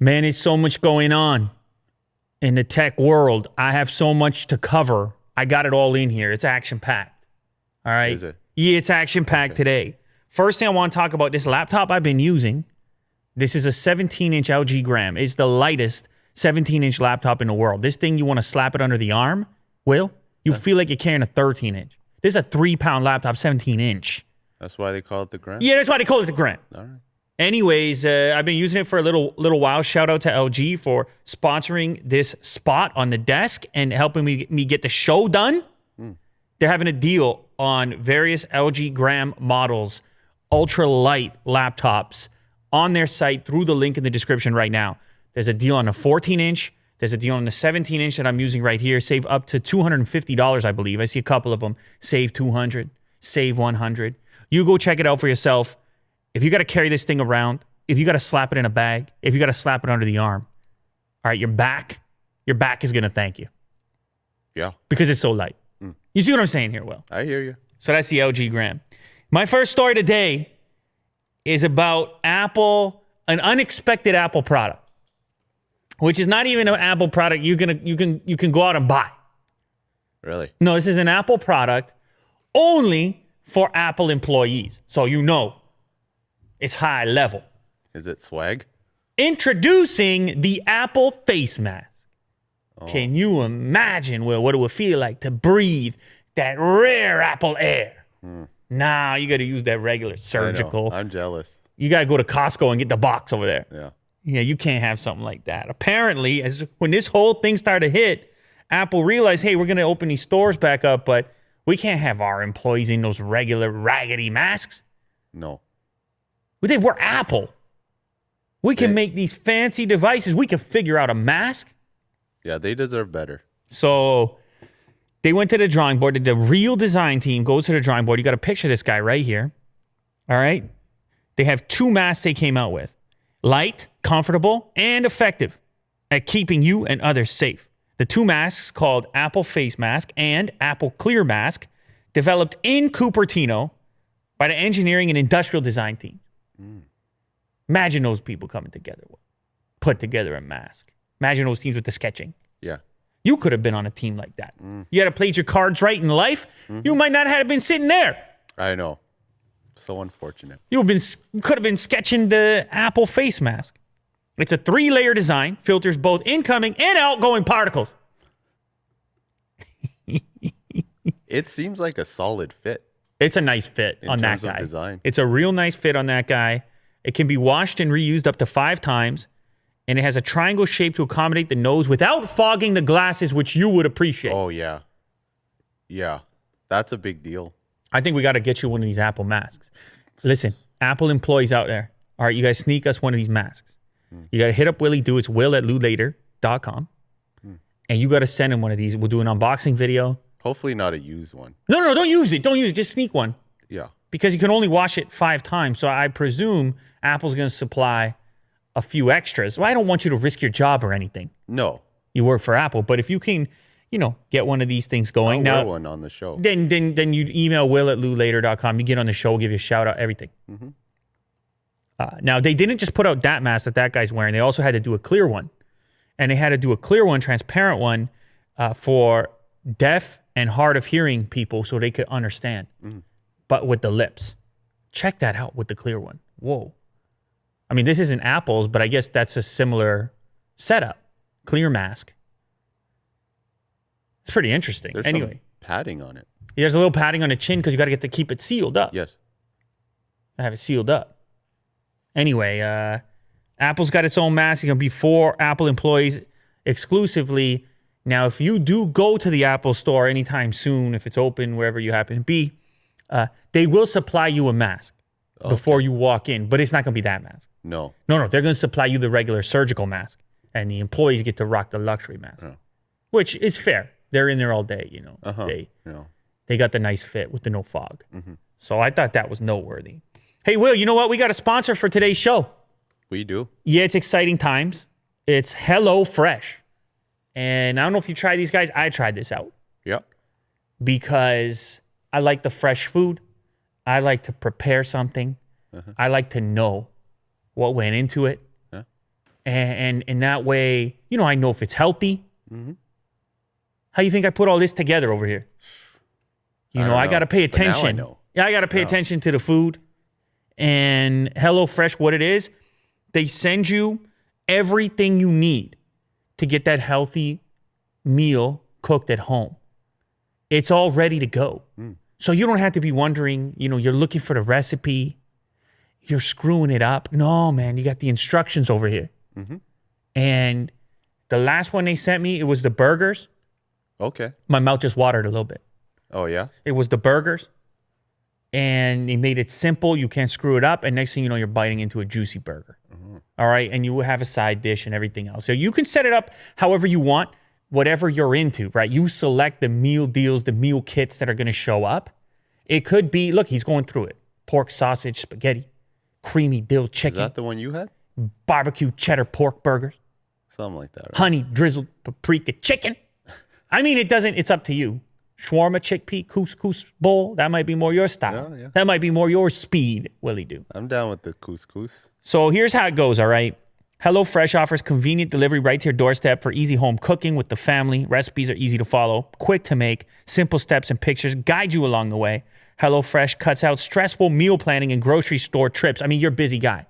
Man, there's so much going on in the tech world. I have so much to cover. I got it all in here. It's action-packed. All right? Is it? Yeah, it's action-packed today. First thing I want to talk about, this laptop I've been using. This is a 17-inch LG Gram. It's the lightest 17-inch laptop in the world. This thing, you want to slap it under the arm, Will? You feel like you're carrying a 13-inch. This is a 3-pound laptop, 17-inch. That's why they call it the Gram? Yeah, that's why they call it the Gram. All right. Anyways, I've been using it for a little while. Shout out to LG for sponsoring this spot on the desk and helping me get the show done. They're having a deal on various LG Gram models, ultra light laptops on their site through the link in the description right now. There's a deal on a 14-inch. There's a deal on the 17-inch that I'm using right here. Save up to $250, I believe. I see a couple of them. Save $200, save $100. You go check it out for yourself. If you got to carry this thing around, if you got to slap it in a bag, if you got to slap it under the arm, all right, your back is going to thank you. Yeah. Because it's so light. You see what I'm saying here, Will? I hear you. So that's the LG Gram. My first story today is about Apple, an unexpected Apple product, which is not even an Apple product you can go out and buy. Really? No, this is an Apple product only for Apple employees. So you know it's high level. Is it swag? Introducing the Apple face mask. Oh. Can you imagine, Will, what it would feel like to breathe that rare Apple air? Nah, you got to use that regular surgical. I'm jealous. You got to go to Costco and get the box over there. Yeah. Yeah, you can't have something like that. Apparently, when this whole thing started to hit, Apple realized, hey, we're going to open these stores back up, but we can't have our employees in those regular raggedy masks. No. We're Apple. We can make these fancy devices. We can figure out a mask. Yeah, they deserve better. So they went to the drawing board. The real design team goes to the drawing board. You got to picture this guy right here. All right? They have 2 masks they came out with. Light, comfortable, and effective at keeping you and others safe. The 2 masks called Apple Face Mask and Apple Clear Mask, developed in Cupertino by the engineering and industrial design team. Imagine those people coming together, put together a mask. Imagine those teams with the sketching. Yeah. You could have been on a team like that. You had to play your cards right in life. You might not have been sitting there. I know. So unfortunate. You could have been sketching the Apple face mask. It's a 3-layer design, filters both incoming and outgoing particles. It seems like a solid fit. It's a nice fit on that guy. Design. It's a real nice fit on that guy. It can be washed and reused up to 5 times, and it has a triangle shape to accommodate the nose without fogging the glasses, which you would appreciate. Oh, yeah. Yeah. That's a big deal. I think we got to get you one of these Apple masks. Listen, Apple employees out there, all right, you guys sneak us one of these masks. You got to hit up Willie Do. It's will@lulater.com. And you got to send him one of these. We'll do an unboxing video. Hopefully not a used one. No, don't use it. Don't use it. Just sneak one. Yeah. Because you can only wash it 5 times. So I presume Apple's going to supply a few extras. Well, I don't want you to risk your job or anything. No. You work for Apple. But if you can, get one of these things going. I'll wear one on the show. Then you email will@lulater.com. You get on the show, we'll give you a shout out, everything. Now, they didn't just put out that mask that guy's wearing. They also had to do a clear one. And they had to do a clear one, transparent one, for deaf and hard of hearing people so they could understand. But with the lips. Check that out with the clear one. Whoa. I mean, this isn't Apple's, but I guess that's a similar setup. Clear mask. It's pretty interesting. There's some padding on it. There's a little padding on the chin because you got to keep it sealed up. Yes. I have it sealed up. Anyway, Apple's got its own mask. It's going to be for Apple employees exclusively. Now, if you do go to the Apple store anytime soon, if it's open, wherever you happen to be, they will supply you a mask before you walk in, but it's not going to be that mask. No. They're going to supply you the regular surgical mask, and the employees get to rock the luxury mask, which is fair. They're in there all day, They got the nice fit with the no fog. So I thought that was noteworthy. Hey, Will, you know what? We got a sponsor for today's show. We do? Yeah, it's exciting times. It's HelloFresh. And I don't know if you tried these guys. I tried this out. Yep. Because I like the fresh food. I like to prepare something. I like to know what went into it. And that way, I know if it's healthy. How you think I put all this together over here? I got to pay attention. But now I know. Yeah, I got to pay attention to the food. And HelloFresh, what it is, they send you everything you need to get that healthy meal cooked at home. It's all ready to go. So you don't have to be wondering, you're looking for the recipe. You're screwing it up. No, man, you got the instructions over here. And the last one they sent me, it was the burgers. Okay. My mouth just watered a little bit. Oh, yeah? It was the burgers. And they made it simple. You can't screw it up. And next thing you know, you're biting into a juicy burger. All right. And you will have a side dish and everything else. So you can set it up however you want, whatever you're into, right? You select the meal deals, the meal kits that are going to show up. It could be, look, he's going through it. Pork, sausage, spaghetti, creamy dill chicken. Is that the one you had? Barbecue cheddar pork burgers. Something like that, right? Honey drizzled paprika chicken. I mean, it's up to you. Shawarma chickpea couscous bowl. That might be more your style. Yeah. That might be more your speed, Willie do. I'm down with the couscous. So here's how it goes, all right? HelloFresh offers convenient delivery right to your doorstep for easy home cooking with the family. Recipes are easy to follow, quick to make, simple steps and pictures guide you along the way. HelloFresh cuts out stressful meal planning and grocery store trips. I mean, you're a busy guy.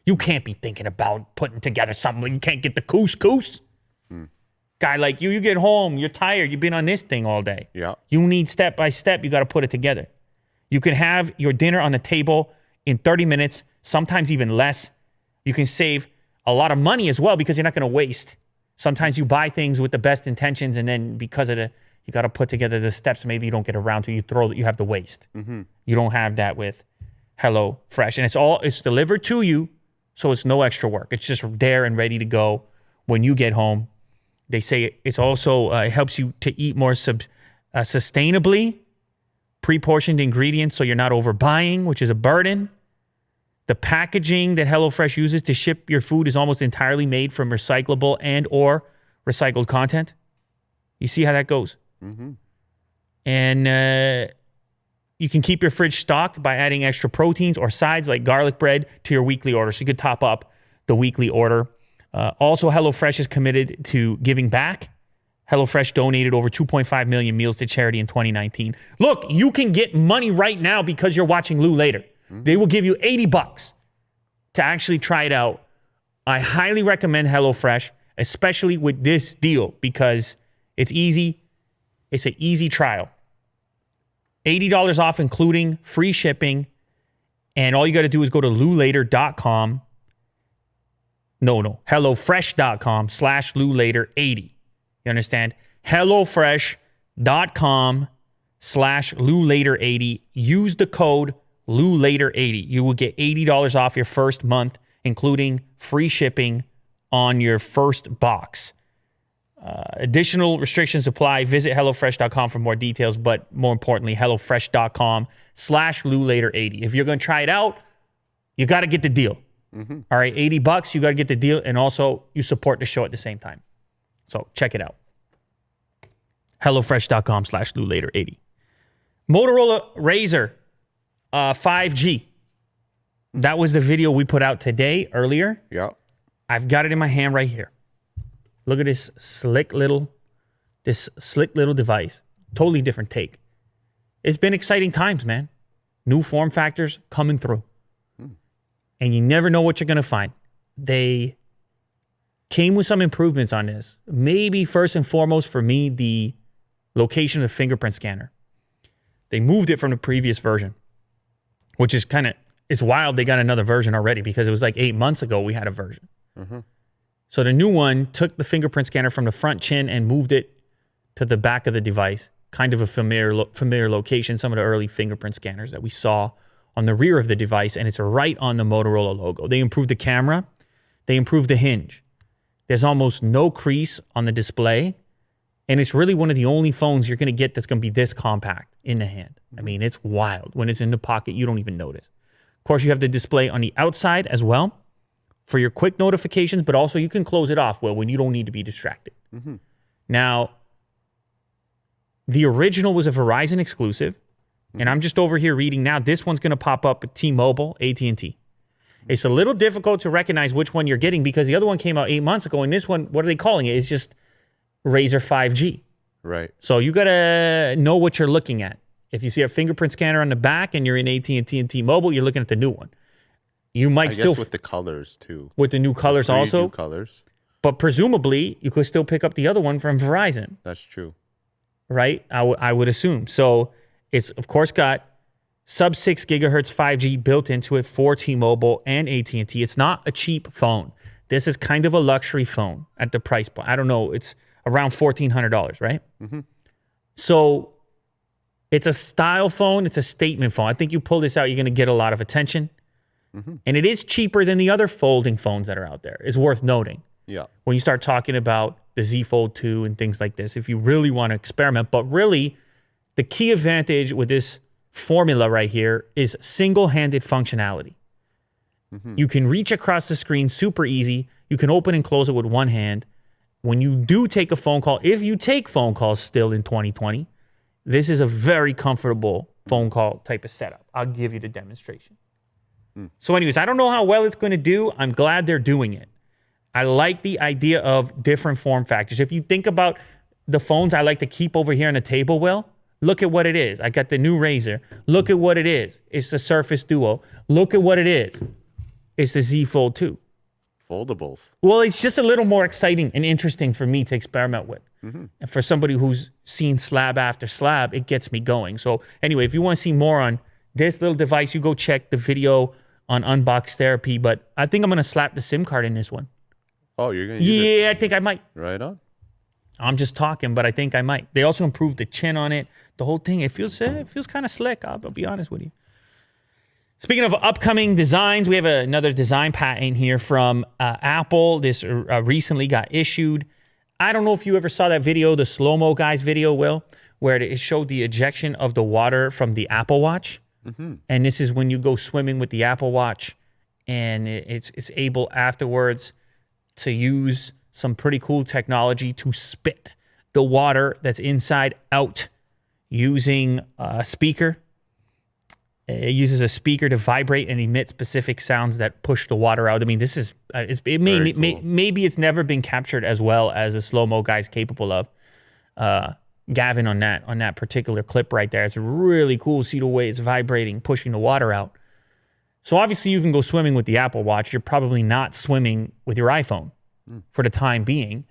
You can't be thinking about putting together something. You can't get the couscous. Guy like you get home, you're tired, you've been on this thing all day. Yeah. You need step by step, you got to put it together. You can have your dinner on the table in 30 minutes, sometimes even less. You can save a lot of money as well because you're not going to waste. Sometimes you buy things with the best intentions and then because of you got to put together the steps, maybe you don't get around to, you have to waste. You don't have that with HelloFresh. And it's delivered to you, so it's no extra work. It's just there and ready to go when you get home. They say it's also, it helps you to eat more sustainably, pre-portioned ingredients so you're not overbuying, which is a burden. The packaging that HelloFresh uses to ship your food is almost entirely made from recyclable and or recycled content. You see how that goes? And you can keep your fridge stocked by adding extra proteins or sides like garlic bread to your weekly order. So you could top up the weekly order. Also, HelloFresh is committed to giving back. HelloFresh donated over 2.5 million meals to charity in 2019. Look, you can get money right now because you're watching Lou Later. They will give you $80 to actually try it out. I highly recommend HelloFresh, especially with this deal because it's easy. It's an easy trial. $80 off, including free shipping. And all you got to do is go to loulater.com. No, HelloFresh.com/LouLater80. You understand? HelloFresh.com/LouLater80. Use the code LouLater80. You will get $80 off your first month, including free shipping on your first box. Additional restrictions apply. Visit HelloFresh.com for more details, but more importantly, HelloFresh.com/LouLater80. If you're going to try it out, you got to get the deal. All right, $80, you got to get the deal, and also you support the show at the same time. So check it out. HelloFresh.com/LouLater80. Motorola Razer 5G. That was the video we put out today, earlier. Yeah. I've got it in my hand right here. Look at this slick little device. Totally different take. It's been exciting times, man. New form factors coming through. And you never know what you're going to find. They came with some improvements on this. Maybe first and foremost for me, the location of the fingerprint scanner. They moved it from the previous version, which is it's wild they got another version already because it was like 8 months ago we had a version. So the new one took the fingerprint scanner from the front chin and moved it to the back of the device, kind of a familiar location, some of the early fingerprint scanners that we saw on the rear of the device, and it's right on the Motorola logo. They improved the camera. They improved the hinge. There's almost no crease on the display, and it's really one of the only phones you're going to get that's going to be this compact in the hand. I mean, it's wild. When it's in the pocket, you don't even notice. Of course, you have the display on the outside as well for your quick notifications, but also you can close it off when you don't need to be distracted. Now, the original was a Verizon exclusive. And I'm just over here reading now. This one's going to pop up with T-Mobile, AT&T. It's a little difficult to recognize which one you're getting because the other one came out 8 months ago, and this one, what are they calling it? It's just Razer 5G. Right. So you gotta know what you're looking at. If you see a fingerprint scanner on the back and you're in AT&T and T-Mobile, you're looking at the new one. You might I guess with the colors too. with the new colors There's 3 also, new colors. but presumably you could still pick up the other one from Verizon, That's true. right? I would assume. So it's of course got sub 6 gigahertz 5G built into it for T-Mobile and AT&T. It's not a cheap phone. This is kind of a luxury phone at the price point. I don't know. It's around $1,400, right? Mm-hmm. So it's a style phone. It's a statement phone. I think you pull this out, you're going to get a lot of attention. Mm-hmm. And it is cheaper than the other folding phones that are out there. It's worth noting. Yeah. When you start talking about the Z Fold 2 and things like this, if you really want to experiment. But really, the key advantage with this formula right here is single-handed functionality. Mm-hmm. You can reach across the screen super easy. You can open and close it with one hand. When you do take a phone call, if you take phone calls still in 2020, this is a very comfortable phone call type of setup. I'll give you the demonstration. So anyways, I don't know how well it's going to do. I'm glad they're doing it. I like the idea of different form factors. If you think about the phones I like to keep over here on the table, Will, look at what it is. I got the new Razer. Look at what it is. It's the Surface Duo. Look at what it is. It's the Z Fold 2. Foldables. Well, it's just a little more exciting and interesting for me to experiment with. Mm-hmm. And for somebody who's seen slab after slab, it gets me going. So anyway, if you want to see more on this little device, you go check the video on Unbox Therapy. But I think I'm going to slap the SIM card in this one. Oh, you're going to use it? Yeah, I think I might. Right on. I'm just talking, but I think I might. They also improved the chin on it. The whole thing, it feels kind of slick. I'll be honest with you. Speaking of upcoming designs, we have another design patent here from Apple. This recently got issued. I don't know if you ever saw that video, the slow-mo guys video, Will, where it showed the ejection of the water from the Apple Watch. Mm-hmm. And this is when you go swimming with the Apple Watch, and it's able afterwards to use some pretty cool technology to spit the water that's inside out using a speaker. It uses a speaker to vibrate and emit specific sounds that push the water out. I mean, this is maybe it's never been captured as well as the slow-mo guy's capable of. Gavin on that particular clip right there. It's really cool. See the way it's vibrating, pushing the water out. So obviously you can go swimming with the Apple Watch. You're probably not swimming with your iPhone for the time being.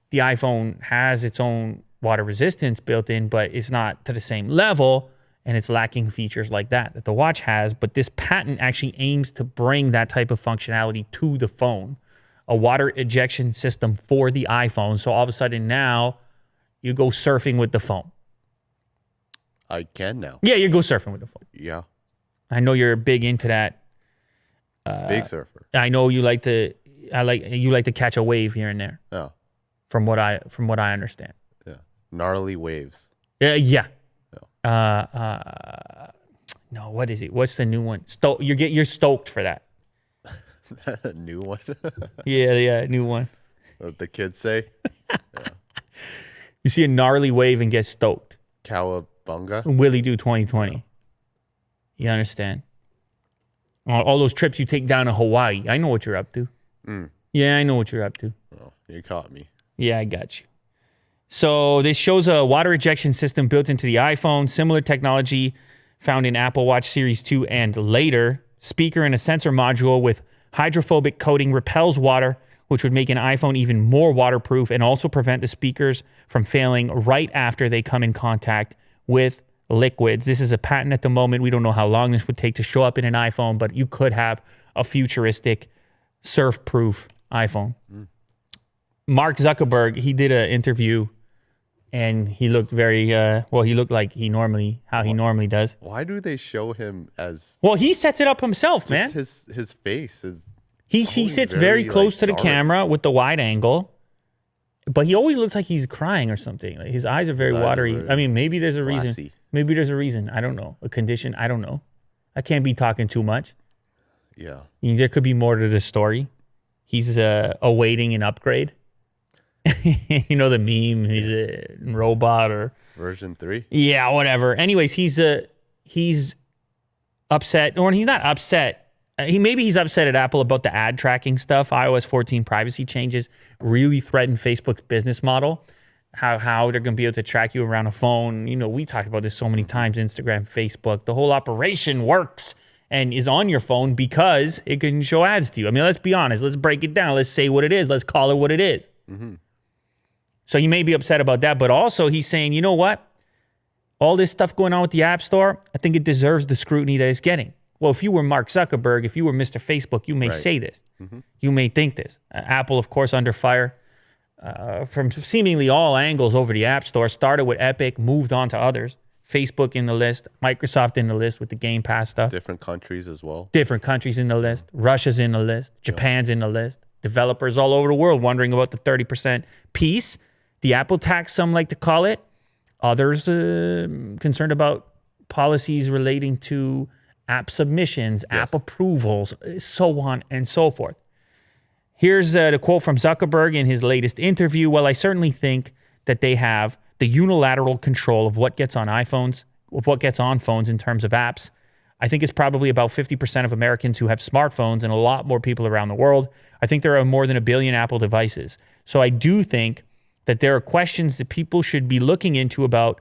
The iPhone has its own water resistance built in, but it's not to the same level, and it's lacking features like that the watch has. But this patent actually aims to bring that type of functionality to the phone, a water ejection system for the iPhone. So all of a sudden now you go surfing with the phone. I can now. Yeah, you go surfing with the phone. Yeah. I know you're big into that. Big surfer. I know you like to catch a wave here and there. Yeah. From what I understand. Yeah. Gnarly waves. Yeah. No, what is it? What's the new one? You're stoked for that. A new one. Yeah, new one. What the kids say. You see a gnarly wave and get stoked. Cowabunga. Willie do 2020. You understand? All those trips you take down to Hawaii. I know what you're up to. Yeah, I know what you're up to. Oh, you caught me. Yeah, I got you. So this shows a water ejection system built into the iPhone, similar technology found in Apple Watch Series 2 and later. Speaker and a sensor module with hydrophobic coating repels water, which would make an iPhone even more waterproof and also prevent the speakers from failing right after they come in contact with liquids. This is a patent at the moment. We don't know how long this would take to show up in an iPhone, but you could have a futuristic surf-proof iPhone. Mark Zuckerberg, he did an interview and he looked very, he looked like he normally does. Why do they show him as... Well, he sets it up himself, man. His face is... He sits very close to the camera with the wide angle, but he always looks like he's crying or something. Like his eyes are very watery. I mean, maybe there's a reason. Maybe there's a reason. I don't know. A condition. I don't know. I can't be talking too much. Yeah. There could be more to the story. He's awaiting an upgrade. You know the meme. He's a robot or version 3. Yeah, whatever. Anyways, he's upset, or he's not upset. He's upset at Apple about the ad tracking stuff. iOS 14 privacy changes really threaten Facebook's business model. How they're going to be able to track you around a phone. You know, we talked about this so many times, Instagram, Facebook. The whole operation works and is on your phone because it can show ads to you. I mean, let's be honest. Let's break it down. Let's say what it is. Let's call it what it is. So he may be upset about that, but also he's saying, you know what? All this stuff going on with the App Store, I think it deserves the scrutiny that it's getting. Well, if you were Mark Zuckerberg, if you were Mr. Facebook, you may say this. You may think this. Apple, of course, under fire. From seemingly all angles over the App Store, started with Epic, moved on to others. Facebook in the list, Microsoft in the list with the Game Pass stuff. Different countries as well. Different countries in the list. Russia's in the list. Japan's in the list. Developers all over the world wondering about the 30% piece. The Apple tax, some like to call it. Others concerned about policies relating to app submissions, app approvals, so on and so forth. Here's the quote from Zuckerberg in his latest interview. Well, I certainly think that they have the unilateral control of what gets on iPhones, of what gets on phones in terms of apps. I think it's probably about 50% of Americans who have smartphones and a lot more people around the world. I think there are more than 1 billion Apple devices. So I do think that there are questions that people should be looking into about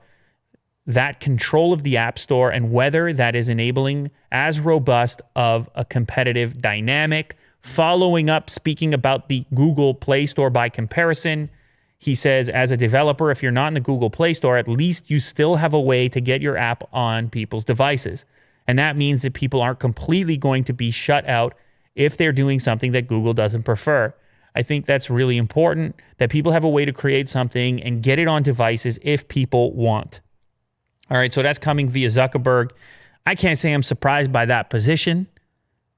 that control of the App Store and whether that is enabling as robust of a competitive dynamic. Following up, speaking about the Google Play Store by comparison, he says, as a developer, if you're not in the Google Play Store, at least you still have a way to get your app on people's devices. And that means that people aren't completely going to be shut out if they're doing something that Google doesn't prefer. I think that's really important, that people have a way to create something and get it on devices if people want. All right, so that's coming via Zuckerberg. I can't say I'm surprised by that position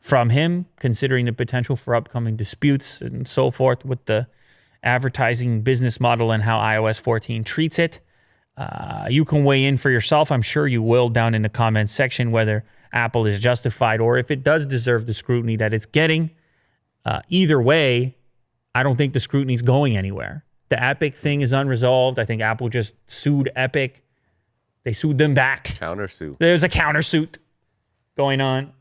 from him, considering the potential for upcoming disputes and so forth with the advertising business model and how iOS 14 treats it. You can weigh in for yourself. I'm sure you will down in the comments section whether Apple is justified or if it does deserve the scrutiny that it's getting. Either way, I don't think the scrutiny is going anywhere. The Epic thing is unresolved. I think Apple just sued Epic. They sued them back. Countersuit. There's a countersuit going on.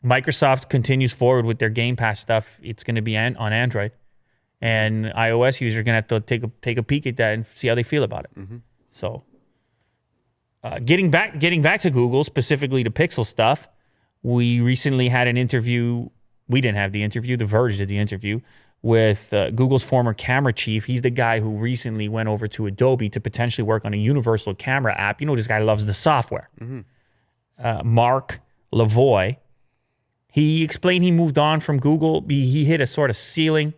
Microsoft continues forward with their Game Pass stuff. It's going to be on Android. And iOS users are going to have to take a peek at that and see how they feel about it. So getting back to Google, specifically the Pixel stuff, we recently had an interview. We didn't have the interview. The Verge did the interview with Google's former camera chief. He's the guy who recently went over to Adobe to potentially work on a universal camera app. You know, this guy loves the software. Mark Lavoie. He explained he moved on from Google. He hit a sort of ceiling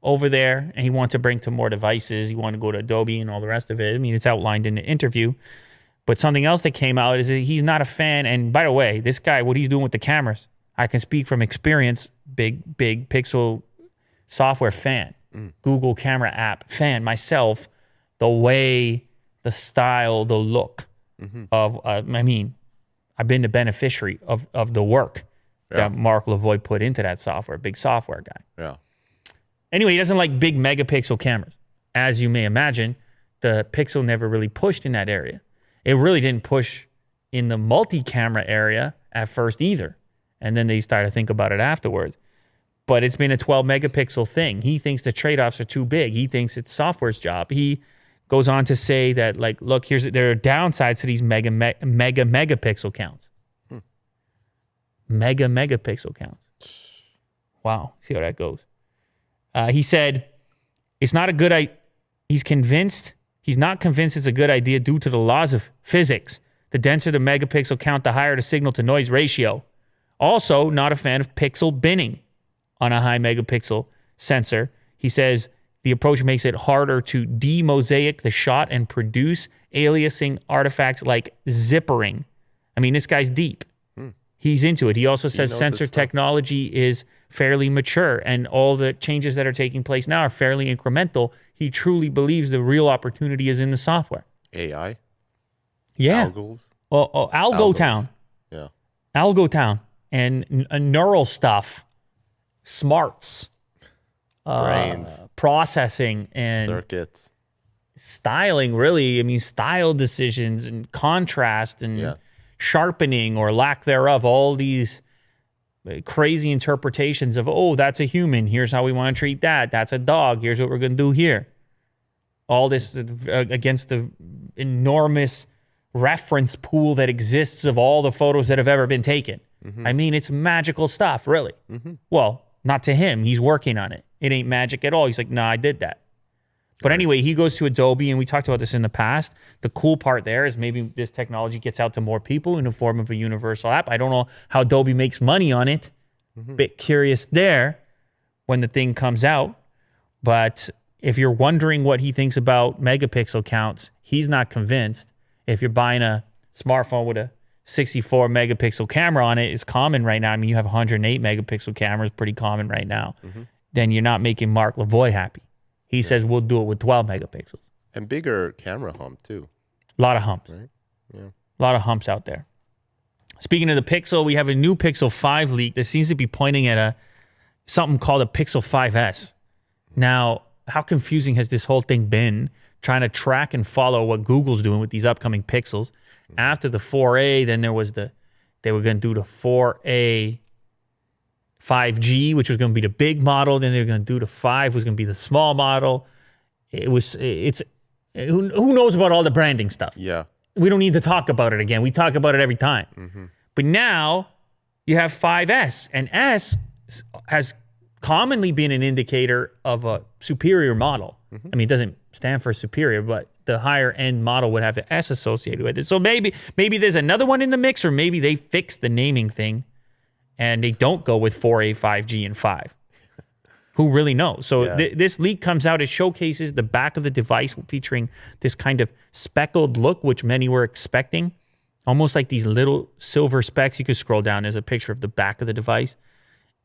over there, and he wanted to bring to more devices. He wanted to go to Adobe and all the rest of it. I mean, it's outlined in the interview. But something else that came out is that he's not a fan. And by the way, this guy, what he's doing with the cameras, I can speak from experience, big Pixel software fan, Google camera app fan myself, the way, the style, the look of, I mean, I've been the beneficiary of the work that Mark Lavoie put into that software, big software guy. Yeah. Anyway, he doesn't like big megapixel cameras. As you may imagine, the Pixel never really pushed in that area. It really didn't push in the multi-camera area at first either. And then they started to think about it afterwards. But it's been a 12 megapixel thing. He thinks the trade-offs are too big. He thinks it's software's job. He goes on to say that, like, look, there are downsides to these megapixel counts. Megapixel counts. Wow. See how that goes. He said it's not a good idea. He's not convinced it's a good idea due to the laws of physics. The denser the megapixel count, the higher the signal to noise ratio. Also, not a fan of pixel binning on a high megapixel sensor. He says the approach makes it harder to demosaic the shot and produce aliasing artifacts like zippering. I mean, this guy's deep. He's into it. He also says sensor technology is fairly mature and all the changes that are taking place now are fairly incremental. He truly believes the real opportunity is in the software. AI? Yeah. Algos? Algo Town. Yeah. Algo Town. And neural stuff. Smarts. Brains. Processing and Circuits. Styling, really. I mean, style decisions and contrast and sharpening or lack thereof. All these crazy interpretations of, oh, that's a human. Here's how we want to treat that. That's a dog. Here's what we're going to do here. All this against the enormous reference pool that exists of all the photos that have ever been taken. I mean, it's magical stuff, really. Well, not to him. He's working on it. It ain't magic at all. He's like, nah, I did that. But anyway, he goes to Adobe, and we talked about this in the past. The cool part there is maybe this technology gets out to more people in the form of a universal app. I don't know how Adobe makes money on it. Bit curious there when the thing comes out. But if you're wondering what he thinks about megapixel counts, he's not convinced. If you're buying a smartphone with a 64 megapixel camera on it, it's common right now. I mean, you have 108 megapixel cameras, pretty common right now. Then you're not making Mark Lavoie happy. He says we'll do it with 12 megapixels. And bigger camera hump too. A lot of humps. Right? Yeah. A lot of humps out there. Speaking of the Pixel, we have a new Pixel 5 leak that seems to be pointing at something called a Pixel 5S. Now, how confusing has this whole thing been, trying to track and follow what Google's doing with these upcoming Pixels? After the 4A, then they were going to do the 4A 5G, which was going to be the big model. Then they were going to do the 5, was going to be the small model. Who knows about all the branding stuff? Yeah. We don't need to talk about it again. We talk about it every time. But now you have 5S, and S has commonly been an indicator of a superior model. I mean, it doesn't stand for superior, but the higher end model would have the S associated with it. So maybe there's another one in the mix, or maybe they fixed the naming thing and they don't go with 4A, 5G, and 5. Who really knows? So this leak comes out. It showcases the back of the device featuring this kind of speckled look, which many were expecting. Almost like these little silver specks. You could scroll down. There's a picture of the back of the device.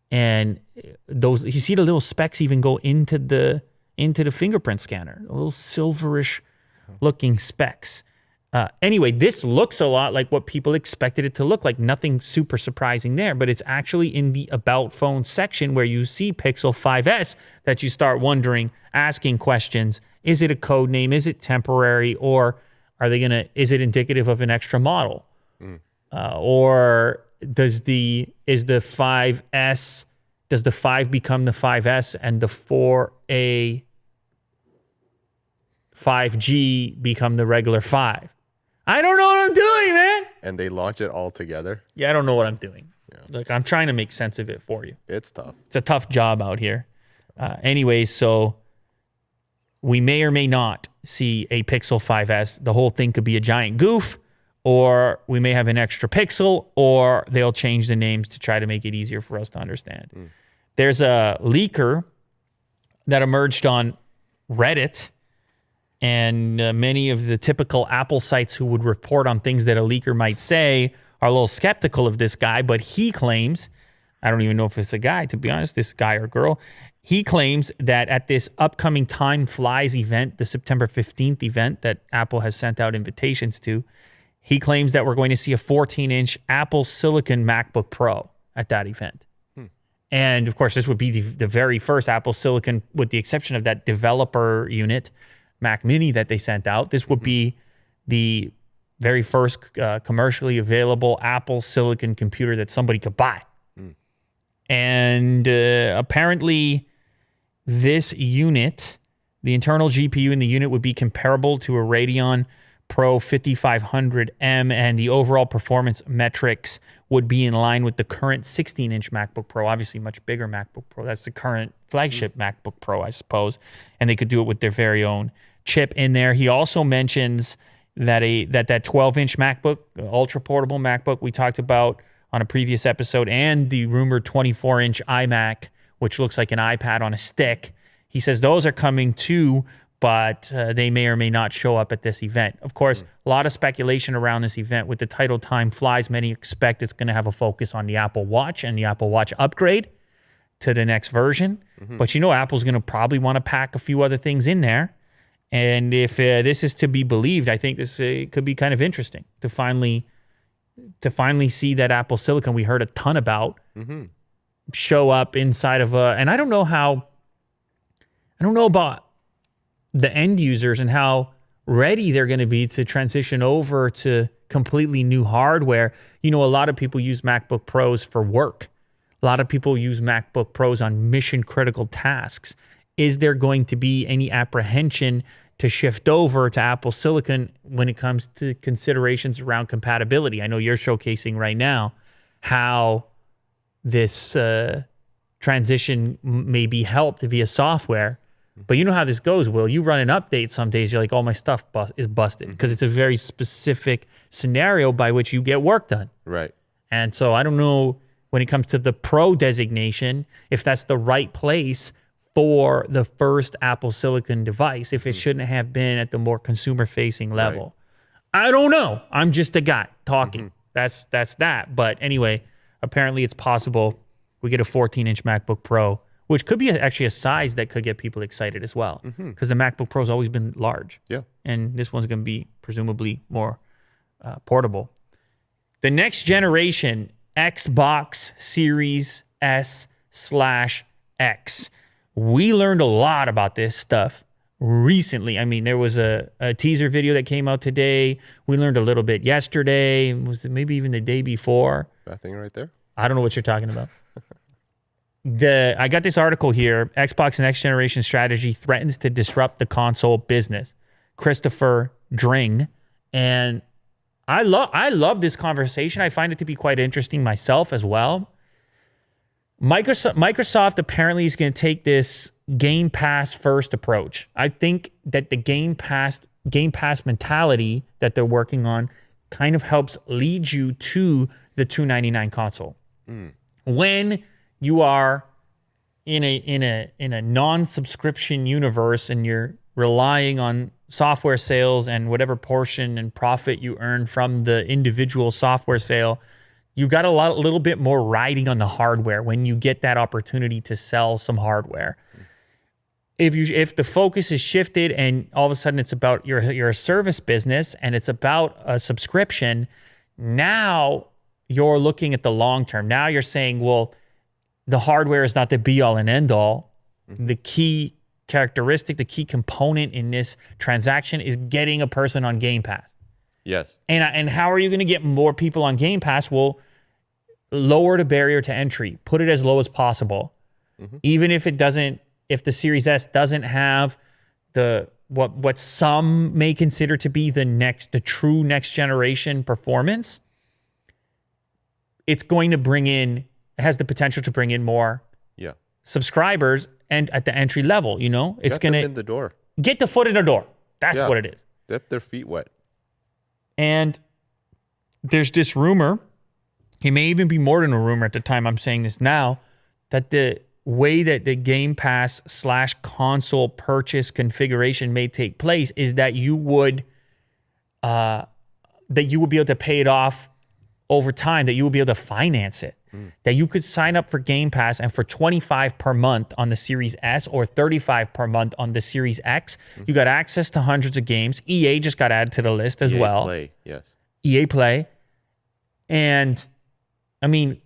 And those, you see the little specks even go into the fingerprint scanner. A little silverish looking specks. Anyway, this looks a lot like what people expected it to look like. Nothing super surprising there, but it's actually in the About Phone section where you see Pixel 5S that you start wondering, asking questions. Is it a code name? Is it temporary? Or is it indicative of an extra model? Or does the 5S, does the 5 become the 5S and the 4A 5G become the regular 5? I don't know what I'm doing, man. And they launch it all together. Yeah, I don't know what I'm doing. Yeah. Look, I'm trying to make sense of it for you. It's tough. It's a tough job out here. Anyways, so we may or may not see a Pixel 5S. The whole thing could be a giant goof, or we may have an extra pixel, or they'll change the names to try to make it easier for us to understand. There's a leaker that emerged on Reddit, and many of the typical Apple sites who would report on things that a leaker might say are a little skeptical of this guy, but he claims, I don't even know if it's a guy, to be honest, this guy or girl, he claims that at this upcoming Time Flies event, the September 15th event that Apple has sent out invitations to, he claims that we're going to see a 14-inch Apple Silicon MacBook Pro at that event. And of course, this would be the very first Apple Silicon, with the exception of that developer unit, Mac Mini, that they sent out. This would be the very first commercially available Apple Silicon computer that somebody could buy. And apparently this unit, the internal GPU in the unit would be comparable to a Radeon Pro 5500M, and the overall performance metrics would be in line with the current 16-inch MacBook Pro, obviously much bigger MacBook Pro. That's the current flagship MacBook Pro, I suppose. And they could do it with their very own chip in there. He also mentions that that 12-inch MacBook, ultra portable MacBook we talked about on a previous episode, and the rumored 24-inch iMac, which looks like an iPad on a stick. He says those are coming too, but they may or may not show up at this event. Of course, a lot of speculation around this event. With the title Time Flies, many expect it's going to have a focus on the Apple Watch and the Apple Watch upgrade to the next version. But you know, Apple's going to probably want to pack a few other things in there. And if this is to be believed, I think this could be kind of interesting to finally see that Apple Silicon we heard a ton about show up inside of and I don't know about the end users and how ready they're going to be to transition over to completely new hardware. You know, a lot of people use MacBook Pros for work. A lot of people use MacBook Pros on mission critical tasks. Is there going to be any apprehension to shift over to Apple Silicon when it comes to considerations around compatibility? I know you're showcasing right now how this transition may be helped via software. But you know how this goes, Will. You run an update some days, you're like, oh, my stuff is busted, because it's a very specific scenario by which you get work done. Right. And so I don't know when it comes to the Pro designation, if that's the right place for the first Apple Silicon device, if it shouldn't have been at the more consumer-facing level. Right. I don't know. I'm just a guy talking. That's that. But anyway, apparently it's possible we get a 14-inch MacBook Pro, which could be actually a size that could get people excited as well, because the MacBook Pro has always been large. Yeah. And this one's going to be presumably more portable. The next generation Xbox Series S/X. We learned a lot about this stuff recently. I mean, there was a teaser video that came out today. We learned a little bit yesterday. Was it maybe even the day before? That thing right there? I don't know what you're talking about. I got this article here. Xbox Next Generation Strategy threatens to disrupt the console business. Christopher Dring. And I love this conversation. I find it to be quite interesting myself as well. Microsoft apparently is going to take this Game Pass first approach. I think that the Game Pass mentality that they're working on kind of helps lead you to the $299 console. When you are in a non-subscription universe and you're relying on software sales and whatever portion and profit you earn from the individual software sale, you got a little bit more riding on the hardware when you get that opportunity to sell some hardware. If the focus is shifted and all of a sudden it's about you're a service business and it's about a subscription, now you're looking at the long term. Now you're saying, well, the hardware is not the be all and end all. The key characteristic, the key component in this transaction is getting a person on Game Pass. Yes. And how are you going to get more people on Game Pass? Well, lower the barrier to entry. Put it as low as possible. Even if if the Series S doesn't have what some may consider to be the true next generation performance, it's going to has the potential to bring in more subscribers and at the entry level, it's going to in the door. Get the foot in the door. That's what it is. Get their feet wet. And there's this rumor, it may even be more than a rumor at the time I'm saying this now, that the way that the Game Pass / console purchase configuration may take place is that you would be able to pay it off over time, that you would be able to finance it. That you could sign up for Game Pass and for $25 per month on the Series S or $35 per month on the Series X, you got access to hundreds of games. EA just got added to the list as well. EA Play, yes. EA Play. And, I mean,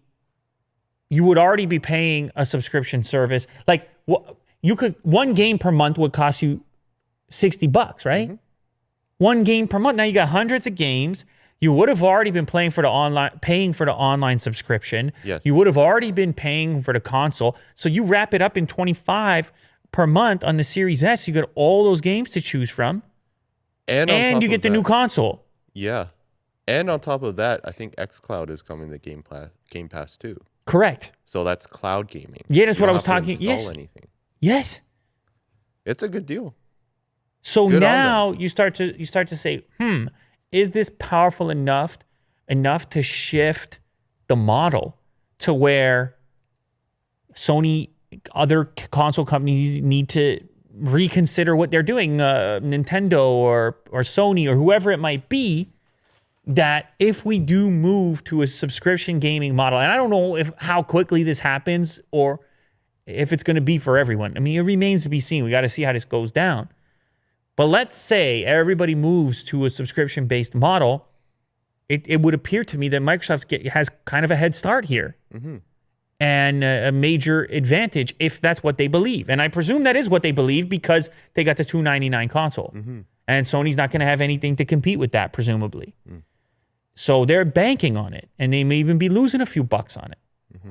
you would already be paying a subscription service. Like, one game per month would cost you $60, right? One game per month. Now you got hundreds of games. You would have already been paying for the online subscription. Yes. You would have already been paying for the console. So you wrap it up in $25 per month on the Series S. You got all those games to choose from. And you get the new console. Yeah. And on top of that, I think xCloud is coming to Game Pass too. Correct. So that's cloud gaming. Yeah, that's what I was talking. Yes. Anything. Yes. It's a good deal. So now you start to say, is this powerful enough to shift the model to where Sony, other console companies need to reconsider what they're doing, Nintendo or Sony or whoever it might be, that if we do move to a subscription gaming model, and I don't know how quickly this happens or if it's going to be for everyone. I mean, it remains to be seen. We got to see how this goes down. But let's say everybody moves to a subscription-based model, it would appear to me that Microsoft has kind of a head start here and a major advantage if that's what they believe. And I presume that is what they believe because they got the $299 console. And Sony's not going to have anything to compete with that, presumably. So they're banking on it, and they may even be losing a few bucks on it.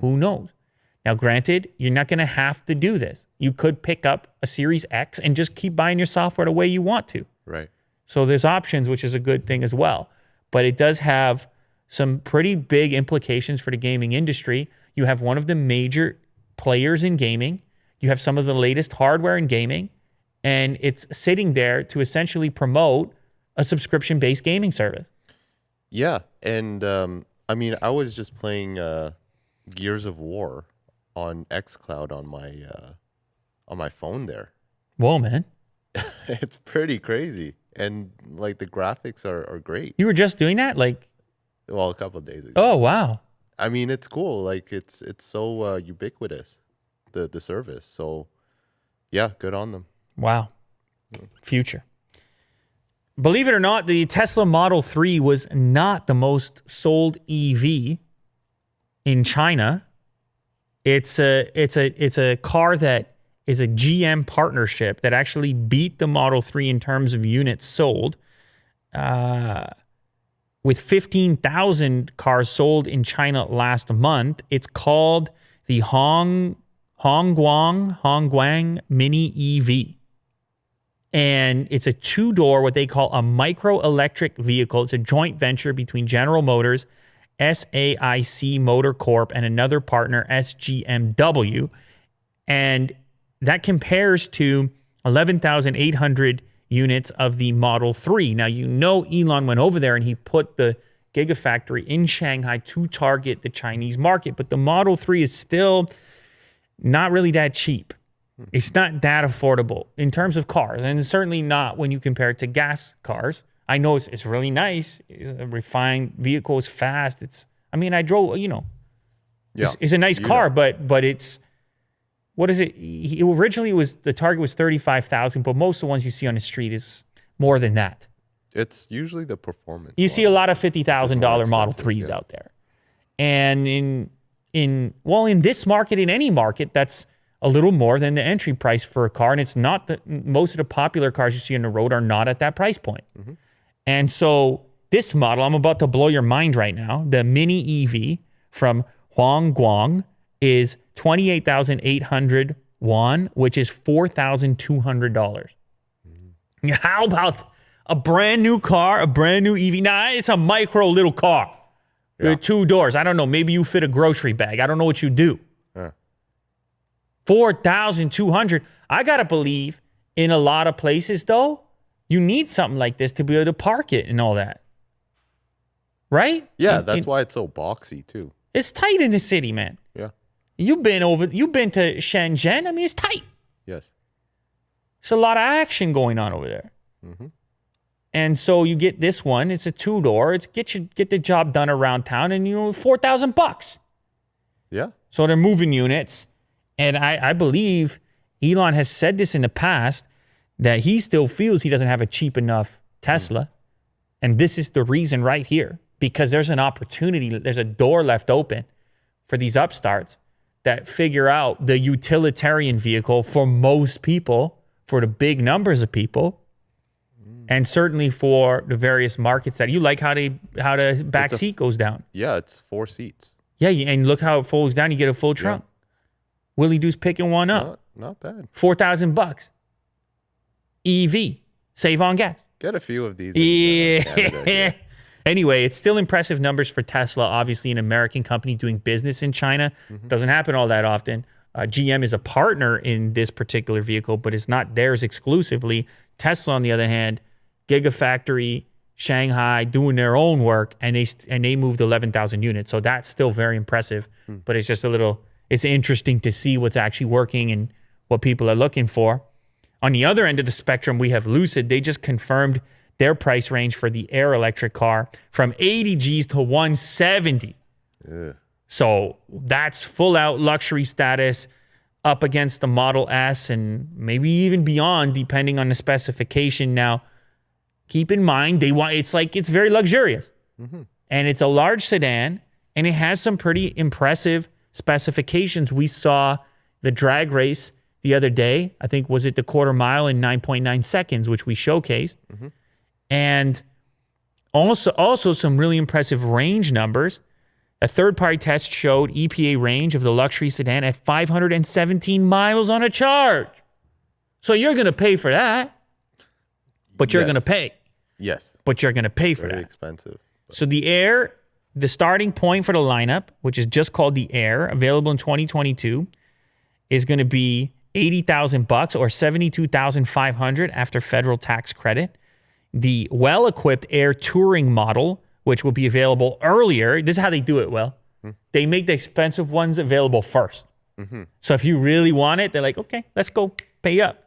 Who knows? Now, granted, you're not going to have to do this. You could pick up a Series X and just keep buying your software the way you want to. Right. So there's options, which is a good thing as well. But it does have some pretty big implications for the gaming industry. You have one of the major players in gaming. You have some of the latest hardware in gaming. And it's sitting there to essentially promote a subscription-based gaming service. Yeah. And I mean, I was just playing Gears of War on xCloud on my phone there. Whoa, man. It's pretty crazy. And like the graphics are great. You were just doing that? Well, a couple of days ago. Oh, wow. I mean, it's cool. Like it's so ubiquitous, the service. So yeah, good on them. Wow. Future. Believe it or not, the Tesla Model 3 was not the most sold EV in China. It's a car that is a GM partnership that actually beat the Model 3 in terms of units sold. With 15,000 cars sold in China last month. It's called the Hongguang Mini EV. And it's a two-door, what they call a micro-electric vehicle. It's a joint venture between General Motors, SAIC Motor Corp, and another partner, SGMW. And that compares to 11,800 units of the Model 3. Now, you know Elon went over there and he put the Gigafactory in Shanghai to target the Chinese market. But the Model 3 is still not really that cheap. It's not that affordable in terms of cars, and certainly not when you compare it to gas cars. I know it's really nice. It's a refined vehicle. It's fast. I drove, Yeah. It's a nice car, but it's, what is it? Originally, the target was 35,000, but most of the ones you see on the street is more than that. It's usually the performance. You see a lot of $50,000 Model 3s yeah. out there. And in this market, in any market, that's a little more than the entry price for a car. And it's not most of the popular cars you see on the road are not at that price point. Mm-hmm. And so this model, I'm about to blow your mind right now, the Mini EV from Hongguang is 28,800 won, which is $4,200. Mm-hmm. How about a brand new car, a brand new EV? Nah, it's a micro little car with two doors. I don't know. Maybe you fit a grocery bag. I don't know what you do. 4,200. I got to believe in a lot of places, though, you need something like this to be able to park it and all that. Right? Yeah, that's why it's so boxy, too. It's tight in the city, man. Yeah. You've been to Shenzhen. I mean, it's tight. Yes. It's a lot of action going on over there. Mm-hmm. And so you get this one. It's a two-door. It's get the job done around town, and $4,000. Yeah. So they're moving units. And I believe Elon has said this in the past, that he still feels he doesn't have a cheap enough Tesla. And this is the reason right here, because there's an opportunity, there's a door left open for these upstarts that figure out the utilitarian vehicle for most people, for the big numbers of people, and certainly for the various markets that you like how the back seat goes down. Yeah, it's 4 seats. Yeah, and look how it folds down. You get a full trunk. Yeah. Willie Doo's picking one up. Not bad. $4,000. EV. Save on gas. Get a few of these. Yeah. Anyway, it's still impressive numbers for Tesla. Obviously, an American company doing business in China. Mm-hmm. Doesn't happen all that often. GM is a partner in this particular vehicle, but it's not theirs exclusively. Tesla, on the other hand, Gigafactory, Shanghai, doing their own work, and they moved 11,000 units. So that's still very impressive. But it's just it's interesting to see what's actually working and what people are looking for. On the other end of the spectrum, we have Lucid. They just confirmed their price range for the Air electric car from 80 G's to 170. Ugh. So that's full out luxury status up against the Model S and maybe even beyond, depending on the specification. Now, keep in mind, it's very luxurious. Mm-hmm. And it's a large sedan, and it has some pretty impressive specifications. We saw the drag race the other day. I think, was it the quarter mile in 9.9 seconds, which we showcased. Mm-hmm. And also some really impressive range numbers. A third-party test showed EPA range of the luxury sedan at 517 miles on a charge. So you're going to pay for that, but you're going to pay. Yes. But you're going to pay for Very that. expensive. So the Air, the starting point for the lineup, which is just called the Air, available in 2022, is going to be $80,000 or $72,500 after federal tax credit. The well-equipped Air Touring model, which will be available earlier. This is how they do it, Will. They make the expensive ones available first. So if you really want it, they're like, okay, let's go pay up.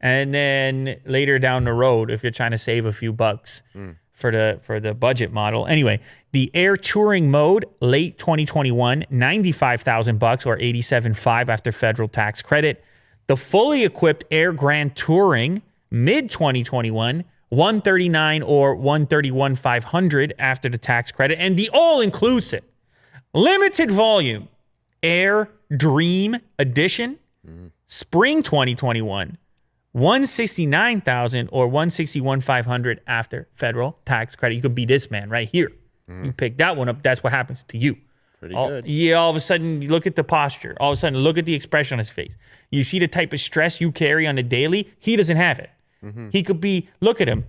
And then later down the road, if you're trying to save a few bucks for the budget model. Anyway, the Air Touring mode, late 2021, $95,000 or $87,500 after federal tax credit. The fully equipped Air Grand Touring, mid 2021, $139,000 or $131,500 after the tax credit. And the all-inclusive, limited volume Air Dream Edition, spring 2021, $169,000 or $161,500 after federal tax credit. You could be this man right here. You pick that one up, that's what happens to you. Pretty good. Yeah, all of a sudden, you look at the posture. All of a sudden, look at the expression on his face. You see the type of stress you carry on the daily. He doesn't have it. He could be, look at him.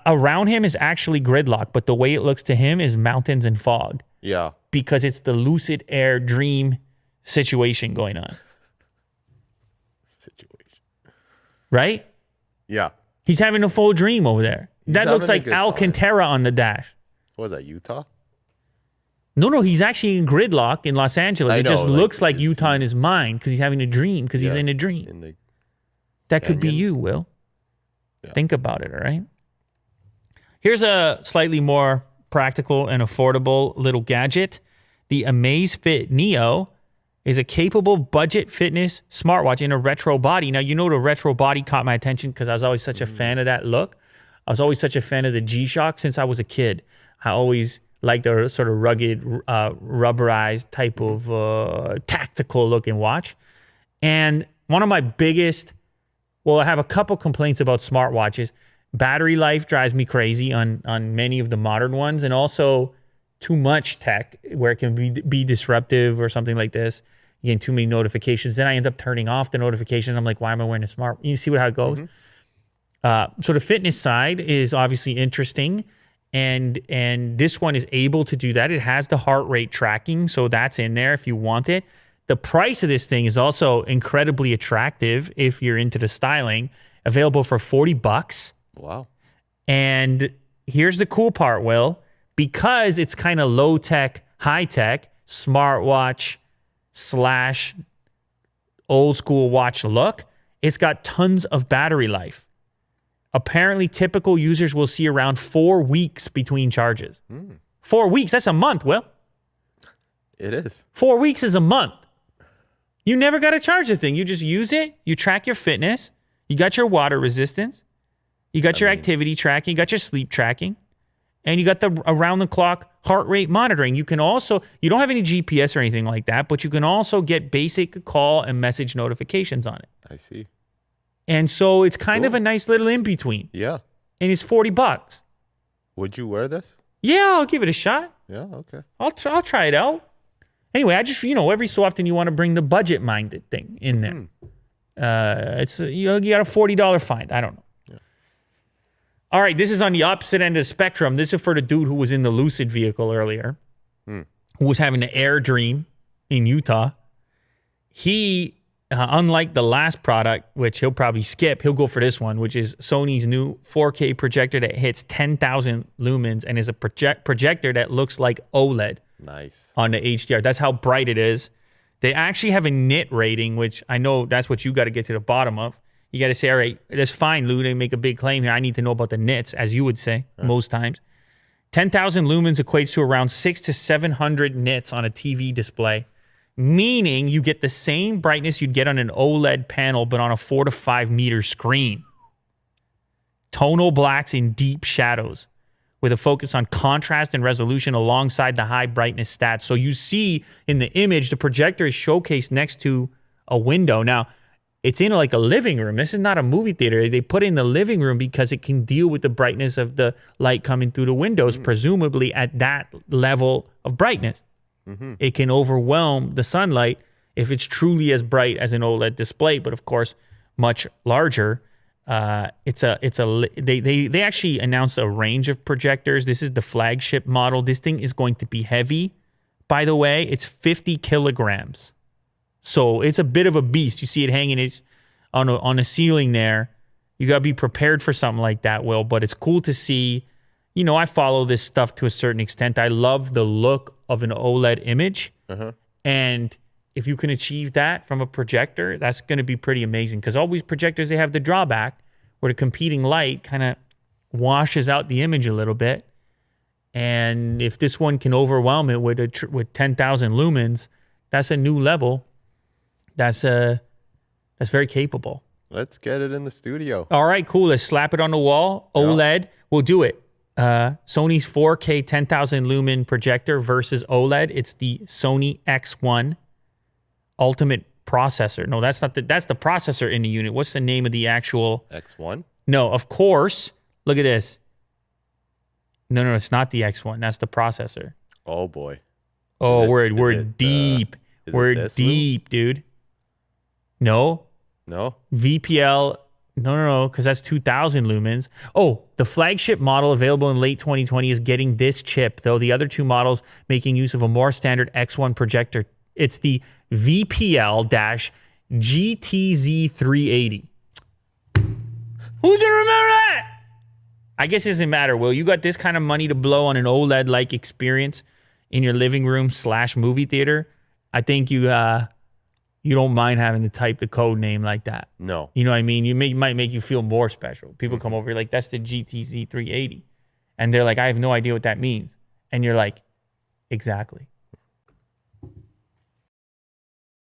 Around him is actually gridlock, but the way it looks to him is mountains and fog. Yeah. Because it's the Lucid Air Dream situation going on. Situation. Right? Yeah. He's having a full dream over there. That looks having a like good Alcantara on the dash. What was that, Utah? No, he's actually in gridlock in Los Angeles. I It know, just like, looks like is Utah he- in his mind because he's having a dream because he's Yeah, in a dream. In the That could be canyons. you, Will. Yeah. Think about it, all right? Here's a slightly more practical and affordable little gadget. The Amazfit Neo is a capable budget fitness smartwatch in a retro body. Now, you know the retro body caught my attention because I was always such a fan of that look. I was always such a fan of the G-Shock since I was a kid. I always liked the sort of rugged, rubberized type of tactical looking watch. And one of my biggest, well, I have a couple complaints about smartwatches. Battery life drives me crazy on many of the modern ones, and also too much tech where it can be disruptive or something like this. You get too many notifications. Then I end up turning off the notifications. I'm like, why am I wearing a smart? You see how it goes? So the fitness side is obviously interesting. And this one is able to do that. It has the heart rate tracking, so that's in there if you want it. The price of this thing is also incredibly attractive if you're into the styling. Available for $40. Wow. And here's the cool part, Will. Because it's kind of low-tech, high-tech, smartwatch / old-school watch look, it's got tons of battery life. Apparently, typical users will see around 4 weeks between charges. 4 weeks, that's a month, Will. It is. 4 weeks is a month. You never got to charge the thing. You just use it. You track your fitness. You got your water resistance. You got your activity tracking. You got your sleep tracking. And you got the around-the-clock heart rate monitoring. You can also, you don't have any GPS or anything like that, but you can also get basic call and message notifications on it. I see. And so it's kind of Cool. a nice little in-between. Yeah. And it's $40. Would you wear this? Yeah, I'll give it a shot. Yeah. Okay. I'll try it out. Anyway, I just, every so often you want to bring the budget-minded thing in there. It's you got a $40 find. I don't know. Yeah. All right, this is on the opposite end of the spectrum. This is for the dude who was in the Lucid vehicle earlier, who was having an Air Dream in Utah. He, unlike the last product, which he'll probably skip, he'll go for this one, which is Sony's new 4K projector that hits 10,000 lumens and is a projector that looks like OLED. Nice. On the HDR. That's how bright it is. They actually have a nit rating, which I know that's what you got to get to the bottom of. You got to say, all right, that's fine, Lou. They make a big claim here. I need to know about the nits, as you would say most times. 10,000 lumens equates to around 600 to 700 nits on a TV display, meaning you get the same brightness you'd get on an OLED panel, but on a 4 to 5 meter screen. Tonal blacks in deep shadows, with a focus on contrast and resolution alongside the high brightness stats. So you see in the image, the projector is showcased next to a window. Now, it's in like a living room. This is not a movie theater. They put it in the living room because it can deal with the brightness of the light coming through the windows, presumably at that level of brightness. It can overwhelm the sunlight if it's truly as bright as an OLED display, but of course, much larger. They actually announced a range of projectors. This is the flagship model. This thing is going to be heavy. By the way, it's 50 kilograms. So it's a bit of a beast. You see it hanging on a ceiling there. You got to be prepared for something like that, Will. But it's cool to see. You know, I follow this stuff to a certain extent. I love the look of an OLED image. And if you can achieve that from a projector, that's going to be pretty amazing. Because all these projectors, they have the drawback where the competing light kind of washes out the image a little bit. And if this one can overwhelm it with 10,000 lumens, that's a new level. That's very capable. Let's get it in the studio. All right, cool. Let's slap it on the wall. OLED, we'll do it. Sony's 4K 10,000 lumen projector versus OLED. It's the Sony X1 Ultimate processor. No, that's the processor in the unit. What's the name of the actual X1? No, of course. Look at this. No, it's not the X1. That's the processor. Oh boy. Oh, we're deep. We're deep, dude. No. VPL. No, because that's 2,000 lumens. Oh, the flagship model available in late 2020 is getting this chip, though the other two models making use of a more standard X1 projector. It's the VPL-GTZ380. Who's gonna remember that? I guess it doesn't matter, Will. You got this kind of money to blow on an OLED-like experience in your living room / movie theater. I think you don't mind having to type the code name like that. No. You know what I mean? Might make you feel more special. People come over, you're like, that's the GTZ 380. And they're like, I have no idea what that means. And you're like, exactly.